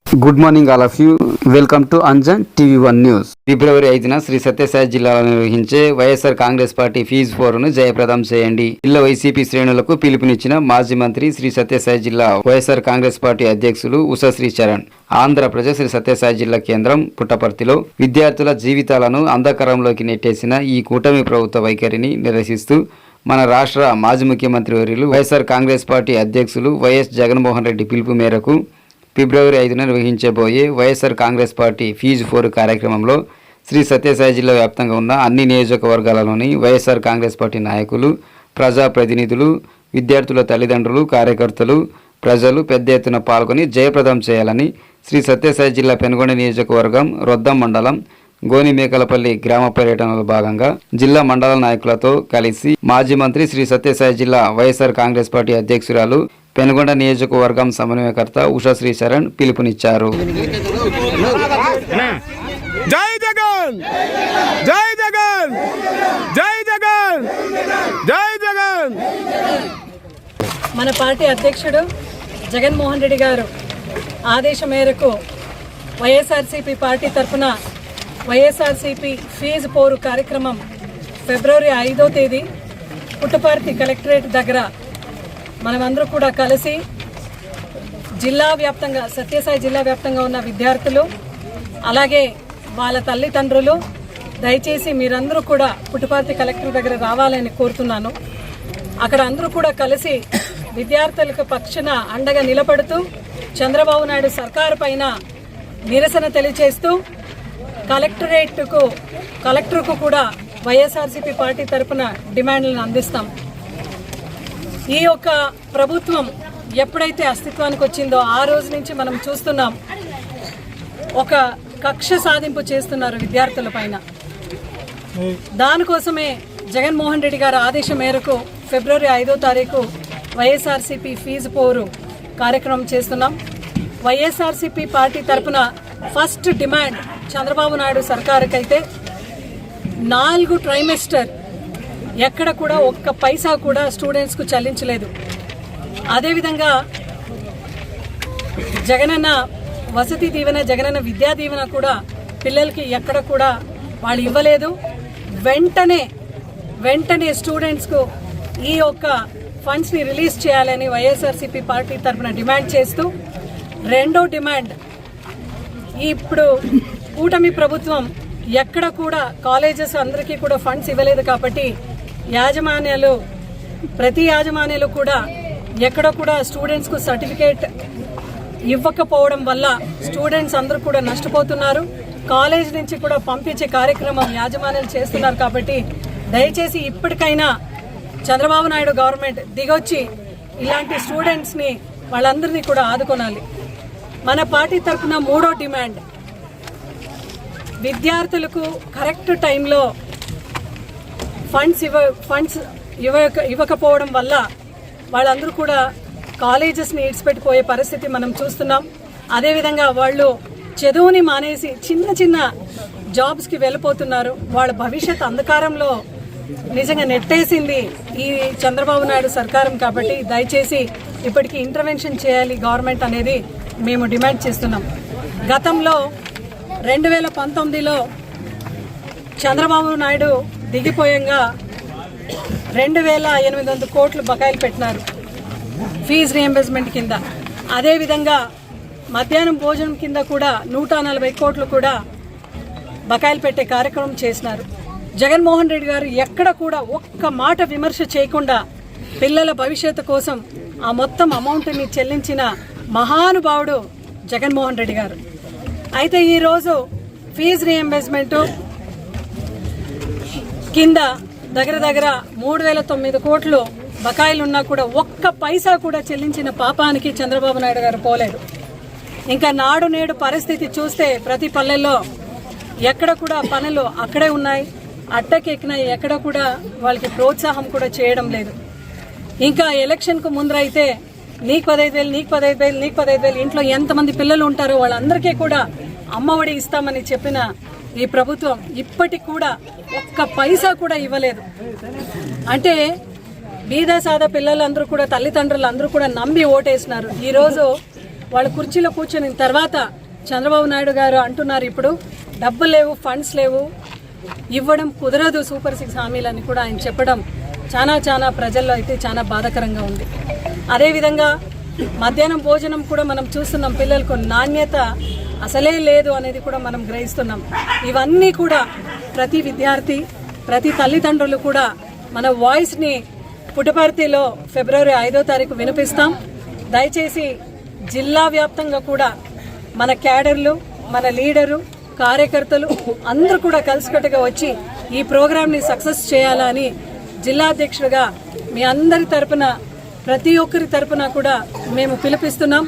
Good morning all of you. Welcome to Anjan TV one news. ఫిబ్రవరి 5న శ్రీ సత్యసాయి జిల్లాలో నిర్వహించే వైఎస్ఆర్ కాంగ్రెస్ పార్టీ ఫీజు పోరును జయప్రదం చేయండి. జిల్లా వైసీపీ శ్రేణులకు పిలుపునిచ్చిన మాజీ మంత్రి శ్రీ సత్యసాయి జిల్లా వైఎస్ఆర్ కాంగ్రెస్ పార్టీ అధ్యక్షులు ఉషశ్రీ చరణ్. ఆంధ్రప్రదేశ్ శ్రీ సత్యసాయి జిల్లా కేంద్రం పుట్టపర్తిలో విద్యార్థుల జీవితాలను అంధకారంలోకి నెట్టేసిన ఈ కూటమి ప్రభుత్వ వైఖరిని నిరసిస్తూ మన రాష్ట్ర మాజీ ముఖ్యమంత్రి వర్యులు వైఎస్ఆర్ కాంగ్రెస్ పార్టీ అధ్యక్షులు వైఎస్ జగన్మోహన్ రెడ్డి పిలుపు మేరకు ఫిబ్రవరి 5న నిర్వహించబోయే వైఎస్ఆర్ కాంగ్రెస్ పార్టీ ఫీజు పోరు కార్యక్రమంలో శ్రీ సత్యసాయి జిల్లా వ్యాప్తంగా ఉన్న అన్ని నియోజకవర్గాలలోని వైఎస్ఆర్ కాంగ్రెస్ పార్టీ నాయకులు, ప్రజాప్రతినిధులు, విద్యార్థుల తల్లిదండ్రులు, కార్యకర్తలు, ప్రజలు పెద్ద ఎత్తున పాల్గొని జయప్రదం చేయాలని శ్రీ సత్యసాయి జిల్లా పెనుగొండ నియోజకవర్గం రొద్దం మండలం గోనిమేకలపల్లి గ్రామ పర్యటనలో భాగంగా జిల్లా మండల నాయకులతో కలిసి మాజీ మంత్రి శ్రీ సత్యసాయి జిల్లా వైఎస్ఆర్ కాంగ్రెస్ పార్టీ అధ్యక్షురాలు పెనుగొండ నియోజకవర్గం సమన్వయకర్త ఉషశ్రీ చరణ్ పిలుపునిచ్చారు. జై జగన్, జై జగన్, జై జగన్, జై జగన్. మన పార్టీ అధ్యక్షుడు జగన్మోహన్ రెడ్డి గారు ఆదేశం మేరకు వైఎస్ఆర్సీపీ పార్టీ తరఫున వైఎస్ఆర్సీపీ ఫీజు పోరు కార్యక్రమం ఫిబ్రవరి 5వ తేదీ పుట్టపర్తి కలెక్టరేట్ దగ్గర మనమందరూ కూడా కలిసి జిల్లా వ్యాప్తంగా సత్యసాయి జిల్లా వ్యాప్తంగా ఉన్న విద్యార్థులు అలాగే వాళ్ళ తల్లిదండ్రులు దయచేసి మీరందరూ కూడా పుట్టపర్తి కలెక్టర్ దగ్గర రావాలని కోరుతున్నాను. అక్కడ అందరూ కూడా కలిసి విద్యార్థులకు పక్షాన అండగా నిలబడుతూ చంద్రబాబు నాయుడు సర్కారు పైన నిరసన తెలియజేస్తూ కలెక్టర్కు కూడా వైఎస్ఆర్సీపీ పార్టీ తరఫున డిమాండ్లను అందిస్తాం. ఈ యొక్క ప్రభుత్వం ఎప్పుడైతే అస్తిత్వానికి వచ్చిందో ఆ రోజు నుంచి మనం చూస్తున్నాం ఒక కక్ష సాధింపు చేస్తున్నారు విద్యార్థుల పైన. దానికోసమే జగన్మోహన్ రెడ్డి గారి ఆదేశం మేరకు ఫిబ్రవరి 5వ తారీఖు వైఎస్ఆర్సీపీ ఫీజు పోరు కార్యక్రమం చేస్తున్నాం. వైఎస్ఆర్సీపీ పార్టీ తరఫున ఫస్ట్ డిమాండ్ చంద్రబాబు నాయుడు సర్కారుకైతే 4 ట్రైమెస్టర్ ఎక్కడ కూడా ఒక్క పైసా కూడా స్టూడెంట్స్కు చెల్లించలేదు. అదేవిధంగా జగనన్న వసతి దీవెన, జగనన్న విద్యా దీవెన కూడా పిల్లలకి ఎక్కడ కూడా వాళ్ళు ఇవ్వలేదు. వెంటనే స్టూడెంట్స్కు ఈ యొక్క ఫండ్స్ని రిలీజ్ చేయాలని వైఎస్ఆర్సీపీ పార్టీ తరఫున డిమాండ్ చేస్తూ, రెండో డిమాండ్ ఇప్పుడు కూటమి ప్రభుత్వం ఎక్కడ కూడా కాలేజెస్ అందరికీ కూడా ఫండ్స్ ఇవ్వలేదు కాబట్టి ప్రతి యాజమాన్యాలు కూడా ఎక్కడ కూడా స్టూడెంట్స్కు సర్టిఫికేట్ ఇవ్వకపోవడం వల్ల స్టూడెంట్స్ అందరూ కూడా నష్టపోతున్నారు. కాలేజ్ నుంచి కూడా పంపించే కార్యక్రమం యాజమాన్యాలు చేస్తున్నారు. కాబట్టి దయచేసి ఇప్పటికైనా చంద్రబాబు నాయుడు గవర్నమెంట్ దిగొచ్చి ఇలాంటి స్టూడెంట్స్ని వాళ్ళందరినీ కూడా ఆదుకోనాలి. మన పార్టీ తరఫున మూడో డిమాండ్ విద్యార్థులకు కరెక్ట్ టైంలో ఫండ్స్ ఇవ్వకపోవడం వల్ల వాళ్ళందరూ కూడా కాలేజెస్ని ఇడిచిపెట్టిపోయే పరిస్థితి మనం చూస్తున్నాం. అదేవిధంగా వాళ్ళు చదువుని మానేసి చిన్న జాబ్స్కి వెళ్ళిపోతున్నారు. వాళ్ళ భవిష్యత్ అంధకారంలో నిజంగా నెట్టేసింది ఈ చంద్రబాబు నాయుడు సర్కారం. కాబట్టి దయచేసి ఇప్పటికీ ఇంటర్వెన్షన్ చేయాలి గవర్నమెంట్ అనేది మేము డిమాండ్ చేస్తున్నాం. గతంలో 2019లో చంద్రబాబు నాయుడు దిగిపోయంగా 2800 కోట్లు బకాయిలు పెట్టినారు ఫీజు రియంబర్స్మెంట్ కింద. అదేవిధంగా మధ్యాహ్నం భోజనం కింద కూడా 140 కోట్లు కూడా బకాయిలు పెట్టే కార్యక్రమం చేసినారు. జగన్మోహన్ రెడ్డి గారు ఎక్కడ కూడా ఒక్క మాట విమర్శ చేయకుండా పిల్లల భవిష్యత్తు కోసం ఆ మొత్తం అమౌంట్ని చెల్లించిన మహానుభావుడు జగన్మోహన్ రెడ్డి గారు. అయితే ఈరోజు ఫీజు రియంబర్స్మెంట్ కింద దగ్గర 3009 కోట్లు బకాయిలున్నా కూడా ఒక్క పైసా కూడా చెల్లించిన పాపానికి చంద్రబాబు నాయుడు గారు పోలేదు. ఇంకా నాడు నేడు పరిస్థితి చూస్తే ప్రతి పల్లెల్లో ఎక్కడ కూడా పనులు అక్కడే ఉన్నాయి, అట్టకెక్కినాయి. ఎక్కడ కూడా వాళ్ళకి ప్రోత్సాహం కూడా చేయడం లేదు. ఇంకా ఎలక్షన్కు ముందరైతే నీకు 15,000 ఇంట్లో ఎంతమంది పిల్లలు ఉంటారో వాళ్ళందరికీ కూడా అమ్మఒడి ఇస్తామని చెప్పిన ఈ ప్రభుత్వం ఇప్పటికి కూడా ఒక్క పైసా కూడా ఇవ్వలేదు. అంటే బీద సాదా పిల్లలందరూ కూడా తల్లిదండ్రులు అందరూ కూడా నమ్మి ఓటేసినారు. ఈరోజు వాళ్ళ కుర్చీలో కూర్చొని తర్వాత చంద్రబాబు నాయుడు గారు అంటున్నారు ఇప్పుడు డబ్బులు లేవు, ఫండ్స్ లేవు, ఇవ్వడం కుదరదు సూపర్ 6 హామీలని కూడా ఆయన చెప్పడం చాలా ప్రజల్లో అయితే చాలా బాధాకరంగా ఉంది. అదేవిధంగా మధ్యాహ్నం భోజనం కూడా మనం చూస్తున్నాం, పిల్లలకు నాణ్యత అసలే లేదు అనేది కూడా మనం గ్రహిస్తున్నాం. ఇవన్నీ కూడా ప్రతి విద్యార్థి, ప్రతి తల్లిదండ్రులు కూడా మన వాయిస్ని పుట్టపర్తిలో ఫిబ్రవరి 5వ తారీఖు వినిపిస్తాం. దయచేసి జిల్లా వ్యాప్తంగా కూడా మన క్యాడర్లు, మన లీడరు, కార్యకర్తలు అందరూ కూడా కలిసికట్టుగా వచ్చి ఈ ప్రోగ్రాంని సక్సెస్ చేయాలని జిల్లా అధ్యక్షుడిగా మీ అందరి తరపున, ప్రతి ఒక్కరి తరపున కూడా మేము పిలుపిస్తున్నాం.